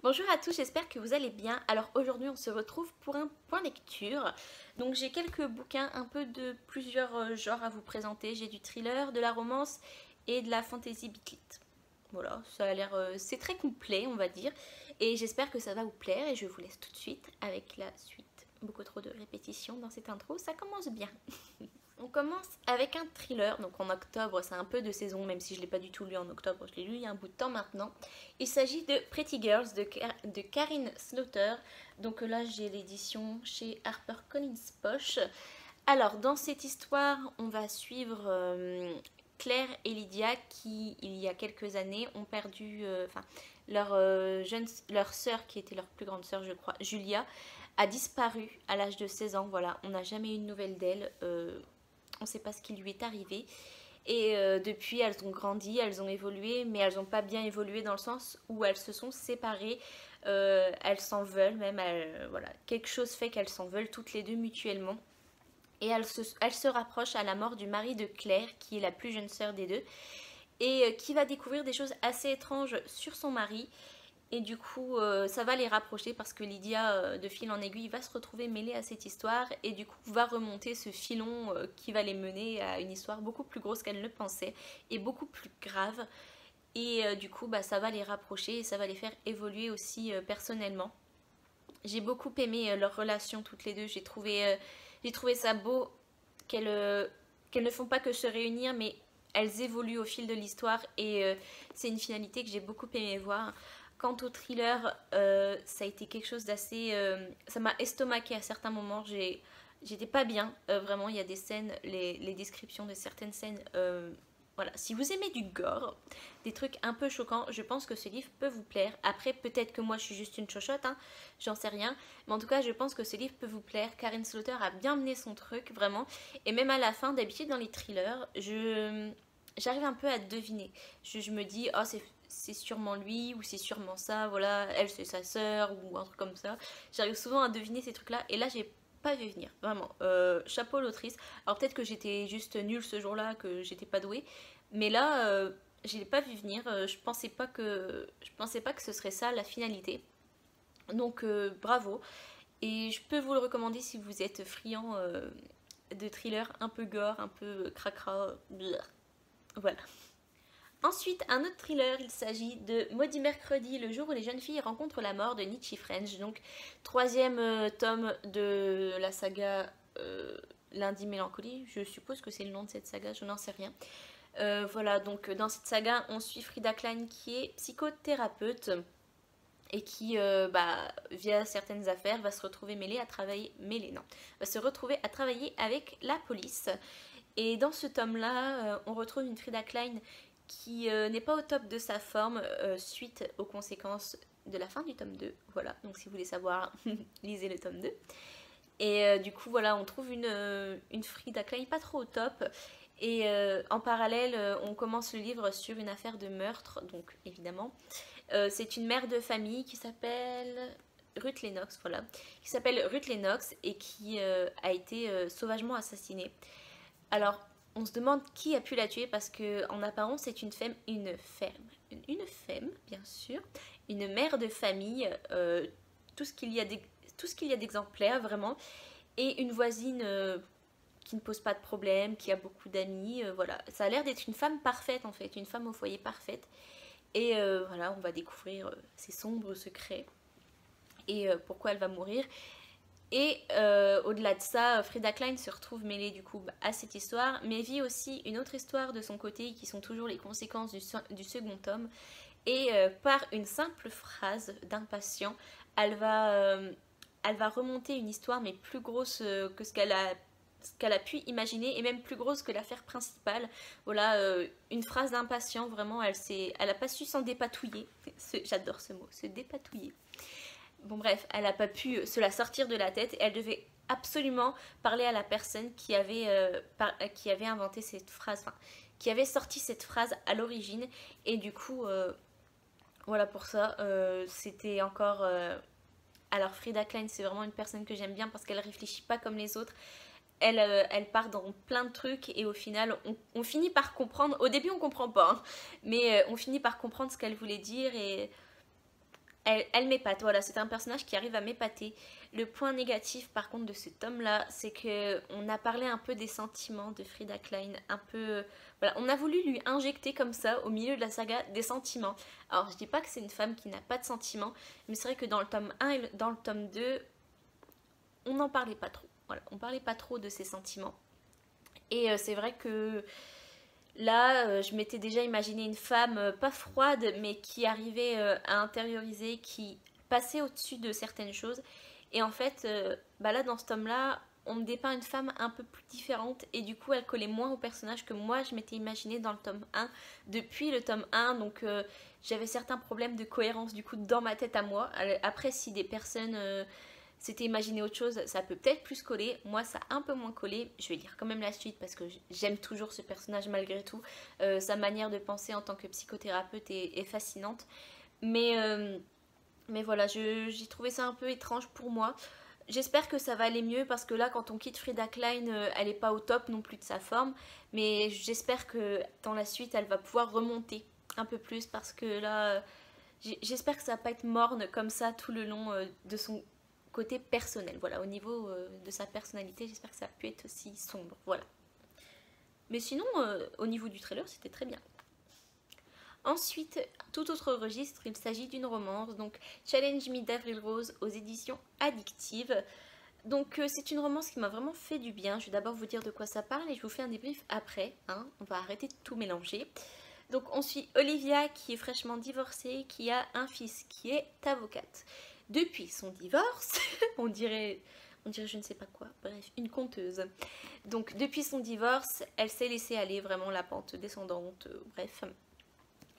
Bonjour à tous, j'espère que vous allez bien. Alors aujourd'hui on se retrouve pour un point lecture. Donc j'ai quelques bouquins un peu de plusieurs genres à vous présenter. J'ai du thriller, de la romance et de la fantasy bitlit. Voilà, ça a l'air, c'est très complet on va dire. Et j'espère que ça va vous plaire et je vous laisse tout de suite avec la suite. Beaucoup trop de répétitions dans cette intro, ça commence bien. On commence avec un thriller, donc en octobre, c'est un peu de saison, même si je ne l'ai pas du tout lu en octobre, je l'ai lu il y a un bout de temps maintenant. Il s'agit de Pretty Girls de Karin Slaughter, donc là j'ai l'édition chez HarperCollins Poche. Alors dans cette histoire, on va suivre Claire et Lydia qui, il y a quelques années, ont perdu, leur sœur, qui était leur plus grande sœur je crois, Julia, a disparu à l'âge de 16 ans, voilà, on n'a jamais eu de nouvelles d'elle. On ne sait pas ce qui lui est arrivé. Et depuis, elles ont grandi, elles ont évolué, mais elles n'ont pas bien évolué dans le sens où elles se sont séparées. Elles s'en veulent même. Voilà. Quelque chose fait qu'elles s'en veulent toutes les deux mutuellement. Et elles se rapprochent à la mort du mari de Claire, qui est la plus jeune sœur des deux, et qui va découvrir des choses assez étranges sur son mari. Et du coup, ça va les rapprocher parce que Lydia, de fil en aiguille, va se retrouver mêlée à cette histoire et du coup va remonter ce filon qui va les mener à une histoire beaucoup plus grosse qu'elle ne pensait et beaucoup plus grave. Et du coup, bah, ça va les rapprocher et ça va les faire évoluer aussi personnellement. J'ai beaucoup aimé leur relation toutes les deux. J'ai trouvé ça beau qu'elles ne font pas que se réunir, mais elles évoluent au fil de l'histoire et c'est une finalité que j'ai beaucoup aimé voir. Quant au thriller, ça a été quelque chose d'assez... ça m'a estomaqué à certains moments. J'étais pas bien, vraiment. Il y a des scènes, les descriptions de certaines scènes. Voilà, si vous aimez du gore, des trucs un peu choquants, je pense que ce livre peut vous plaire. Après, peut-être que moi je suis juste une chochotte, hein, j'en sais rien. Mais en tout cas, je pense que ce livre peut vous plaire. Karin Slaughter a bien mené son truc, vraiment. Et même à la fin, d'habitude dans les thrillers, j'arrive un peu à deviner. Je me dis, oh, c'est sûrement lui ou c'est sûrement ça, voilà, elle c'est sa sœur ou un truc comme ça. J'arrive souvent à deviner ces trucs-là et là j'ai pas vu venir, vraiment. Chapeau l'autrice. Alors peut-être que j'étais juste nulle ce jour-là, que j'étais pas douée, mais là je l'ai pas vu venir. Je pensais pas que ce serait ça la finalité. Donc bravo. Et je peux vous le recommander si vous êtes friand de thriller un peu gore, un peu cracra. Voilà. Ensuite, un autre thriller, il s'agit de Maudit Mercredi, le jour où les jeunes filles rencontrent la mort de Nietzsche French, donc troisième tome de la saga Lundi Mélancolie, je suppose que c'est le nom de cette saga, je n'en sais rien. Voilà, donc dans cette saga, on suit Frida Klein qui est psychothérapeute et qui, via certaines affaires, va se retrouver va se retrouver à travailler avec la police. Et dans ce tome-là, on retrouve une Frida Klein qui n'est pas au top de sa forme suite aux conséquences de la fin du tome 2. Voilà, donc si vous voulez savoir, lisez le tome 2. Et du coup, voilà, on trouve une Frida Klein pas trop au top. Et en parallèle, on commence le livre sur une affaire de meurtre, donc évidemment. C'est une mère de famille qui s'appelle Ruth Lennox, voilà, qui s'appelle Ruth Lennox et qui a été sauvagement assassinée. Alors, on se demande qui a pu la tuer parce que en apparence c'est une femme, bien sûr, une mère de famille, tout ce qu'il y a d'exemplaires vraiment, et une voisine qui ne pose pas de problème, qui a beaucoup d'amis, voilà. Ça a l'air d'être une femme parfaite en fait, une femme au foyer parfaite. Et voilà, on va découvrir ses sombres secrets et pourquoi elle va mourir. Et au-delà de ça, Frida Klein se retrouve mêlée du coup à cette histoire, mais vit aussi une autre histoire de son côté qui sont toujours les conséquences du second tome. Et par une simple phrase d'un patient, elle va remonter une histoire mais plus grosse que ce qu'elle a pu imaginer et même plus grosse que l'affaire principale. Voilà, une phrase d'un patient, vraiment, elle a pas su s'en dépatouiller. J'adore ce mot, se dépatouiller. Bon bref, elle n'a pas pu se la sortir de la tête. Elle devait absolument parler à la personne qui avait inventé cette phrase, enfin, qui avait sorti cette phrase à l'origine. Et du coup, voilà pour ça, c'était encore... Alors Frida Klein, c'est vraiment une personne que j'aime bien parce qu'elle réfléchit pas comme les autres. Elle part dans plein de trucs et au final, on finit par comprendre. Au début, on comprend pas, hein, mais on finit par comprendre ce qu'elle voulait dire et elle m'épate, voilà, c'est un personnage qui arrive à m'épater. Le point négatif par contre de ce tome-là, c'est que on a parlé un peu des sentiments de Frida Klein, un peu... Voilà, on a voulu lui injecter comme ça, au milieu de la saga, des sentiments. Alors je dis pas que c'est une femme qui n'a pas de sentiments, mais c'est vrai que dans le tome 1 et dans le tome 2, on n'en parlait pas trop. Voilà, on parlait pas trop de ses sentiments. Et c'est vrai que là, je m'étais déjà imaginé une femme pas froide, mais qui arrivait à intérioriser, qui passait au-dessus de certaines choses. Et en fait, bah là, dans ce tome-là, on me dépeint une femme un peu plus différente. Et du coup, elle collait moins au personnage que moi, je m'étais imaginé dans le tome 1. Depuis le tome 1, donc j'avais certains problèmes de cohérence, du coup, dans ma tête à moi. Après, si des personnes... s'était imaginé autre chose, ça peut peut-être plus coller. Moi, ça a un peu moins collé. Je vais lire quand même la suite parce que j'aime toujours ce personnage malgré tout. Sa manière de penser en tant que psychothérapeute est fascinante. Mais voilà, j'ai trouvé ça un peu étrange pour moi. J'espère que ça va aller mieux parce que là, quand on quitte Frida Klein, elle n'est pas au top non plus de sa forme. Mais j'espère que dans la suite, elle va pouvoir remonter un peu plus parce que là, j'espère que ça va pas être morne comme ça tout le long de son côté personnel. Voilà, au niveau de sa personnalité, j'espère que ça a pu être aussi sombre. Voilà. Mais sinon, au niveau du trailer, c'était très bien. Ensuite, tout autre registre, il s'agit d'une romance, donc Challenge Me d'Avril Rose aux éditions Addictive. Donc c'est une romance qui m'a vraiment fait du bien. Je vais d'abord vous dire de quoi ça parle et je vous fais un débrief après. Hein. On va arrêter de tout mélanger. Donc on suit Olivia qui est fraîchement divorcée, qui a un fils qui est avocate. Depuis son divorce, on dirait je ne sais pas quoi, bref, une conteuse. Donc depuis son divorce, elle s'est laissée aller vraiment la pente descendante, bref.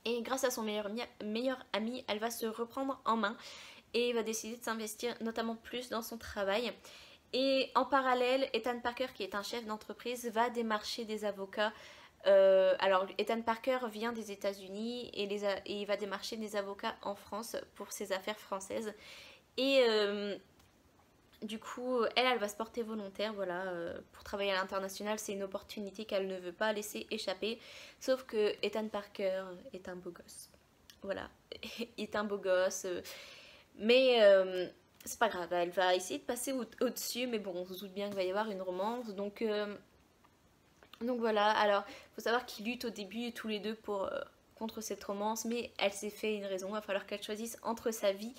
Et grâce à son meilleur ami, elle va se reprendre en main et va décider de s'investir notamment plus dans son travail. Et en parallèle, Ethan Parker, qui est un chef d'entreprise, va démarcher des avocats. Alors, Ethan Parker vient des États-Unis et il va démarcher des avocats en France pour ses affaires françaises. Et du coup, elle va se porter volontaire, voilà, pour travailler à l'international. C'est une opportunité qu'elle ne veut pas laisser échapper. Sauf que Ethan Parker est un beau gosse. Voilà, il est un beau gosse. Mais c'est pas grave, elle va essayer de passer au-dessus. Mais bon, on se doute bien qu'il va y avoir une romance. Donc voilà, alors il faut savoir qu'ils luttent au début tous les deux contre cette romance. Mais elle s'est fait une raison, il va falloir qu'elle choisisse entre sa vie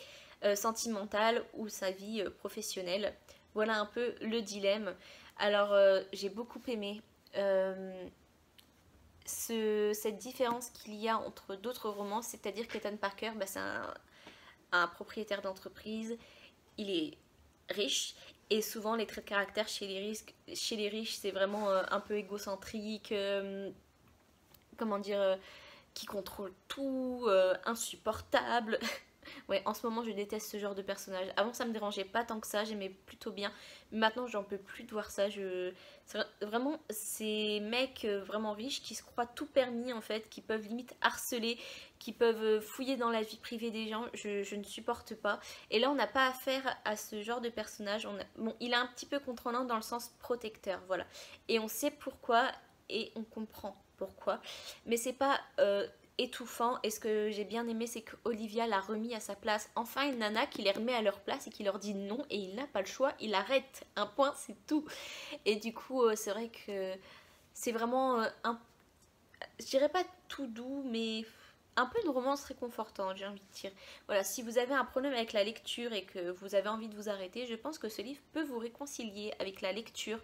sentimentale ou sa vie professionnelle. Voilà un peu le dilemme. Alors j'ai beaucoup aimé cette différence qu'il y a entre d'autres romans, c'est-à-dire qu'Ethan Parker, bah, c'est un propriétaire d'entreprise, il est riche et souvent les traits de caractère chez les riches c'est vraiment un peu égocentrique, comment dire, qui contrôle tout, insupportable. Ouais, en ce moment je déteste ce genre de personnage. Avant ça me dérangeait pas tant que ça, j'aimais plutôt bien. Mais maintenant j'en peux plus de voir ça. Vraiment ces mecs vraiment riches qui se croient tout permis en fait, qui peuvent limite harceler, qui peuvent fouiller dans la vie privée des gens. Je ne supporte pas. Et là on n'a pas affaire à ce genre de personnage. Bon, il est un petit peu contrôlant dans le sens protecteur, voilà. Et on sait pourquoi et on comprend pourquoi. Mais c'est pas... étouffant, et ce que j'ai bien aimé c'est que Olivia l'a remis à sa place, enfin une nana qui les remet à leur place et qui leur dit non et il n'a pas le choix, il arrête, un point c'est tout. Et du coup c'est vrai que c'est vraiment je dirais pas tout doux mais un peu une romance réconfortante, j'ai envie de dire. Voilà, si vous avez un problème avec la lecture et que vous avez envie de vous arrêter, je pense que ce livre peut vous réconcilier avec la lecture.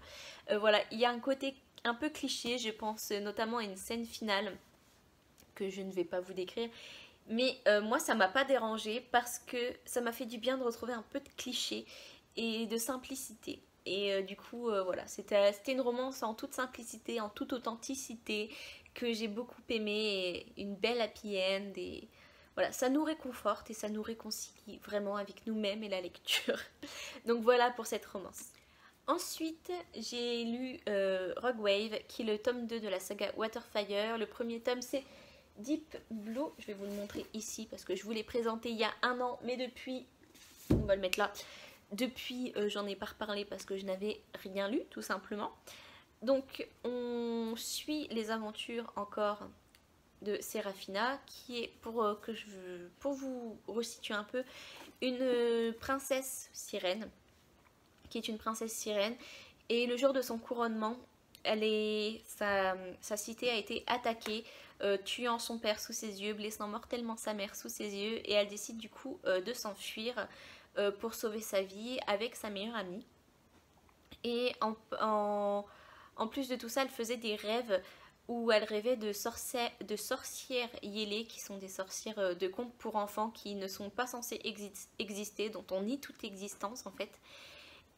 Voilà, il y a un côté un peu cliché, je pense notamment à une scène finale que je ne vais pas vous décrire. Mais moi, ça m'a pas dérangé parce que ça m'a fait du bien de retrouver un peu de cliché et de simplicité. Et du coup, voilà, c'était une romance en toute simplicité, en toute authenticité, que j'ai beaucoup aimé, et une belle happy end. Et voilà, ça nous réconforte et ça nous réconcilie vraiment avec nous-mêmes et la lecture. Donc voilà pour cette romance. Ensuite, j'ai lu Rogue Wave, qui est le tome 2 de la saga Waterfire. Le premier tome, c'est Deep Blue, je vais vous le montrer ici parce que je vous l'ai présenté il y a un an, mais depuis, on va le mettre là, depuis j'en ai pas reparlé parce que je n'avais rien lu tout simplement. Donc on suit les aventures encore de Serafina, qui est, pour vous resituer un peu, une princesse sirène, qui est une princesse sirène, et le jour de son couronnement, sa cité a été attaquée, tuant son père sous ses yeux, blessant mortellement sa mère sous ses yeux, et elle décide du coup de s'enfuir pour sauver sa vie avec sa meilleure amie. Et en plus de tout ça, elle faisait des rêves où elle rêvait de sorcières yélées, qui sont des sorcières de contes pour enfants qui ne sont pas censées exister, dont on nie toute existence en fait,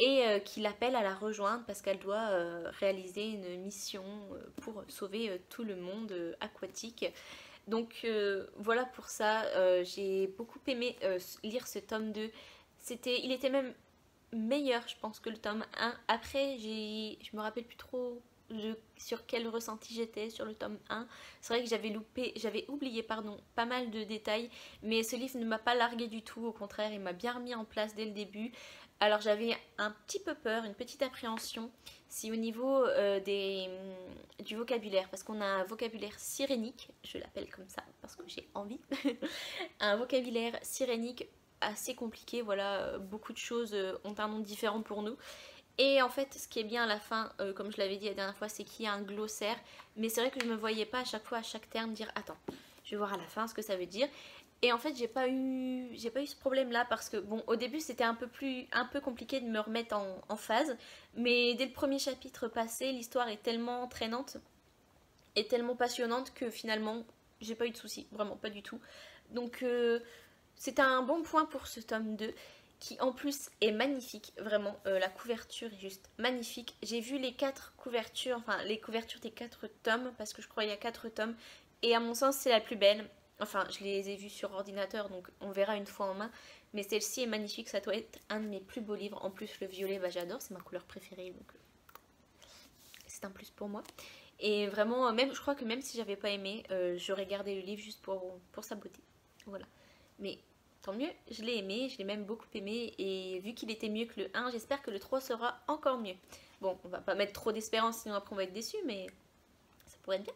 et qui l'appelle à la rejoindre parce qu'elle doit réaliser une mission pour sauver tout le monde aquatique. Donc voilà pour ça, j'ai beaucoup aimé lire ce tome 2. Il était même meilleur je pense que le tome 1. Après je me rappelle plus trop sur quel ressenti j'étais sur le tome 1. C'est vrai que j'avais oublié pas mal de détails, mais ce livre ne m'a pas largué du tout, au contraire il m'a bien remis en place dès le début. Alors j'avais un petit peu peur, une petite appréhension, si au niveau du vocabulaire, parce qu'on a un vocabulaire sirénique, je l'appelle comme ça parce que j'ai envie, un vocabulaire sirénique assez compliqué, voilà, beaucoup de choses ont un nom différent pour nous. Et en fait, ce qui est bien à la fin, comme je l'avais dit la dernière fois, c'est qu'il y a un glossaire. Mais c'est vrai que je ne me voyais pas à chaque fois, à chaque terme, dire attends, je vais voir à la fin ce que ça veut dire. Et en fait, j'ai pas eu ce problème-là parce que bon, au début, c'était un peu compliqué de me remettre en phase. Mais dès le premier chapitre passé, l'histoire est tellement entraînante et tellement passionnante que finalement, j'ai pas eu de soucis, vraiment pas du tout. Donc, c'est un bon point pour ce tome 2 qui en plus est magnifique, vraiment, la couverture est juste magnifique. J'ai vu les 4 couvertures, enfin les couvertures des 4 tomes, parce que je crois qu'il y a 4 tomes, et à mon sens c'est la plus belle. Enfin, je les ai vues sur ordinateur, donc on verra une fois en main, mais celle-ci est magnifique, ça doit être un de mes plus beaux livres. En plus le violet, bah, j'adore, c'est ma couleur préférée, donc c'est un plus pour moi. Et vraiment, même, je crois que même si j'avais pas aimé, j'aurais gardé le livre juste pour sa beauté. Voilà. Mais tant mieux, je l'ai aimé, je l'ai même beaucoup aimé, et vu qu'il était mieux que le 1, j'espère que le 3 sera encore mieux. Bon, on va pas mettre trop d'espérance, sinon après on va être déçus, mais ça pourrait être bien.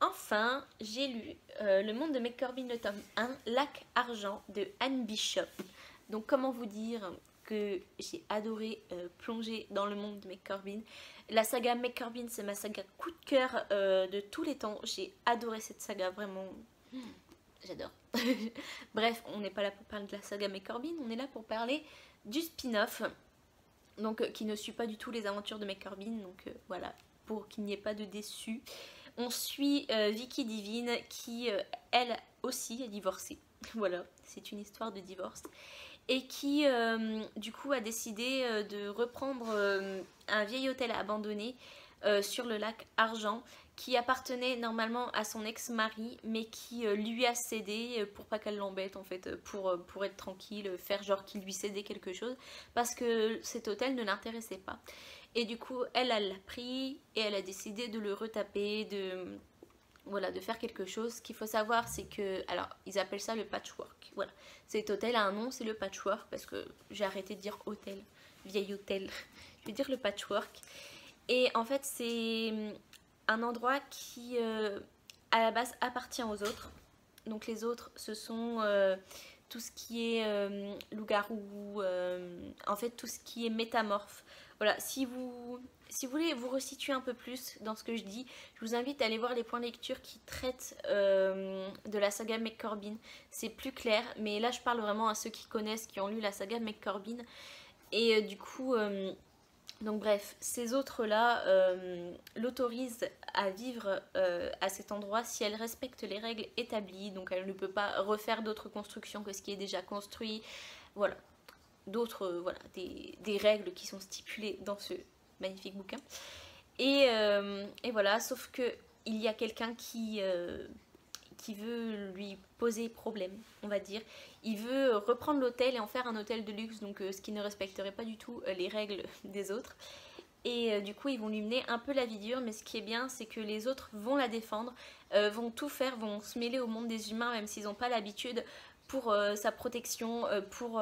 Enfin, j'ai lu Le Monde de McCorbin, le tome 1, Lac Argent de Anne Bishop. Donc comment vous dire que j'ai adoré plonger dans le monde de McCorbin. La saga McCorbin, c'est ma saga coup de cœur de tous les temps. J'ai adoré cette saga, vraiment. J'adore. Bref, on n'est pas là pour parler de la saga McCorbin, on est là pour parler du spin-off, donc qui ne suit pas du tout les aventures de McCorbin, donc voilà, pour qu'il n'y ait pas de déçus. On suit Vicky Divine qui, elle aussi, est divorcée. Voilà, c'est une histoire de divorce. Et qui, du coup, a décidé de reprendre un vieil hôtel abandonné sur le lac Argent, qui appartenait normalement à son ex-mari, mais qui lui a cédé pour pas qu'elle l'embête, en fait, pour être tranquille, faire genre qu'il lui cédait quelque chose, parce que cet hôtel ne l'intéressait pas. Et du coup, elle l'a pris et elle a décidé de le retaper, voilà, de faire quelque chose. Ce qu'il faut savoir, c'est que, alors, ils appellent ça le patchwork. Voilà, cet hôtel a un nom, c'est le patchwork, parce que j'ai arrêté de dire hôtel, vieil hôtel. Je vais dire le patchwork. Et en fait, c'est un endroit qui, à la base, appartient aux autres. Donc les autres, ce sont tout ce qui est loup-garou, en fait, tout ce qui est métamorphe. Voilà, si vous voulez vous resituer un peu plus dans ce que je dis, je vous invite à aller voir les points de lecture qui traitent de la saga McCorbin. C'est plus clair, mais là je parle vraiment à ceux qui connaissent, qui ont lu la saga McCorbin. Et du coup, donc bref, ces autres-là l'autorisent à vivre à cet endroit si elle respecte les règles établies. Donc elle ne peut pas refaire d'autres constructions que ce qui est déjà construit. Voilà, d'autres, voilà, des règles qui sont stipulées dans ce magnifique bouquin. Et voilà, sauf que il y a quelqu'un qui veut lui poser problème, on va dire. Il veut reprendre l'hôtel et en faire un hôtel de luxe, donc ce qui ne respecterait pas du tout les règles des autres. Et du coup, ils vont lui mener un peu la vie dure, mais ce qui est bien, c'est que les autres vont la défendre, vont tout faire, vont se mêler au monde des humains, même s'ils n'ont pas l'habitude, pour sa protection, pour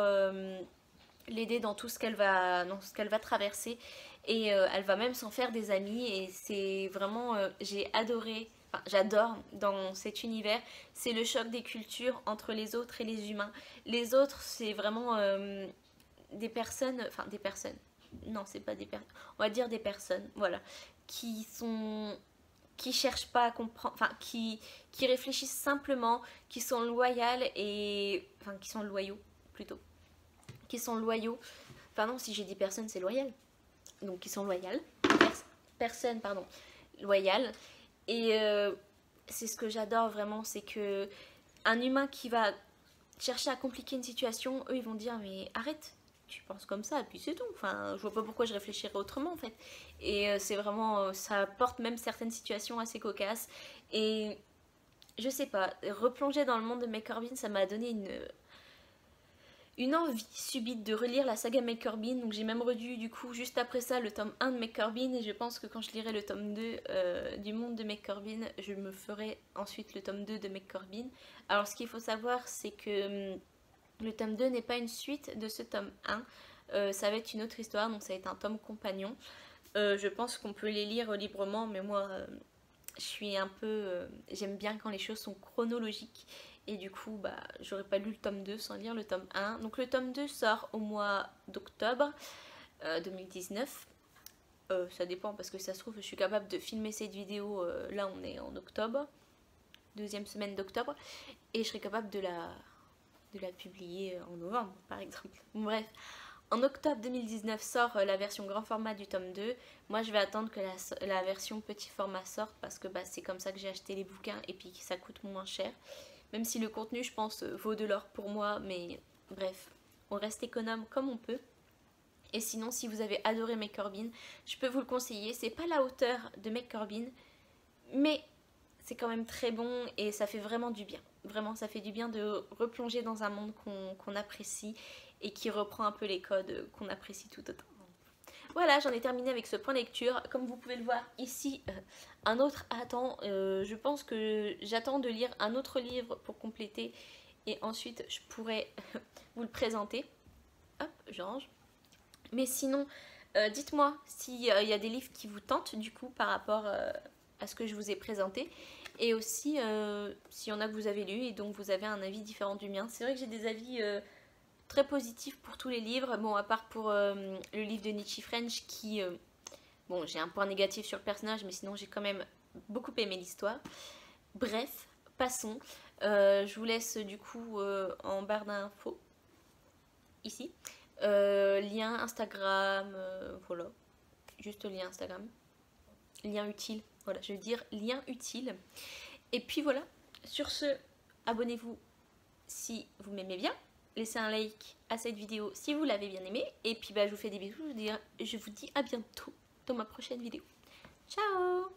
l'aider dans tout ce qu'elle va traverser. Et elle va même s'en faire des amis, et c'est vraiment, j'ai adoré enfin j'adore dans cet univers, c'est le choc des cultures entre les autres et les humains. Les autres, c'est vraiment des personnes, enfin des personnes, non c'est pas des personnes, on va dire des personnes, voilà, qui sont, qui cherchent pas à comprendre, enfin qui réfléchissent simplement, qui sont loyales et, enfin qui sont loyaux plutôt, qui sont loyaux, enfin non si j'ai dit personne c'est loyal, donc qui sont loyales, personnes pardon, loyales et c'est ce que j'adore vraiment, c'est que un humain qui va chercher à compliquer une situation, eux ils vont dire mais arrête, tu penses comme ça et puis c'est tout, enfin je vois pas pourquoi je réfléchirais autrement en fait. Et c'est vraiment, ça apporte même certaines situations assez cocasses et je sais pas, replonger dans le monde de McCorbin ça m'a donné une envie subite de relire la saga McCorbin, donc j'ai même relu du coup juste après ça le tome 1 de McCorbin et je pense que quand je lirai le tome 2 du monde de McCorbin, je me ferai ensuite le tome 2 de McCorbin. Alors ce qu'il faut savoir c'est que le tome 2 n'est pas une suite de ce tome 1, ça va être une autre histoire, donc ça va être un tome compagnon. Je pense qu'on peut les lire librement, mais moi je suis un peu... j'aime bien quand les choses sont chronologiques. Et du coup, bah, j'aurais pas lu le tome 2 sans lire le tome 1. Donc le tome 2 sort au mois d'octobre 2019. Ça dépend parce que ça se trouve, je suis capable de filmer cette vidéo. Là, on est en octobre. Deuxième semaine d'octobre. Et je serai capable de la publier en novembre, par exemple. Bref. En octobre 2019 sort la version grand format du tome 2. Moi je vais attendre que la version petit format sorte parce que bah, c'est comme ça que j'ai acheté les bouquins et puis ça coûte moins cher. Même si le contenu je pense vaut de l'or pour moi, mais bref, on reste économe comme on peut. Et sinon si vous avez adoré McCorbin, je peux vous le conseiller. C'est pas la hauteur de McCorbin, mais c'est quand même très bon et ça fait vraiment du bien. Vraiment ça fait du bien de replonger dans un monde qu'on apprécie et qui reprend un peu les codes qu'on apprécie tout autant. Voilà, j'en ai terminé avec ce point lecture. Comme vous pouvez le voir ici, un autre attend. Je pense que j'attends de lire un autre livre pour compléter et ensuite je pourrai vous le présenter. Hop, je range. Mais sinon, dites-moi s'il y a des livres qui vous tentent du coup par rapport à ce que je vous ai présenté. Et aussi s'il y en a que vous avez lu et donc vous avez un avis différent du mien. C'est vrai que j'ai des avis très positifs pour tous les livres. Bon, à part pour le livre de Nietzsche French qui... bon, j'ai un point négatif sur le personnage, mais sinon j'ai quand même beaucoup aimé l'histoire. Bref, passons. Je vous laisse du coup en barre d'infos, ici. Lien Instagram, voilà. Juste lien Instagram. Lien utile, voilà, je veux dire lien utile. Et puis voilà, sur ce, abonnez-vous si vous m'aimez bien. Laissez un like à cette vidéo si vous l'avez bien aimée. Et puis bah, je vous fais des bisous, je vous dis à bientôt dans ma prochaine vidéo. Ciao!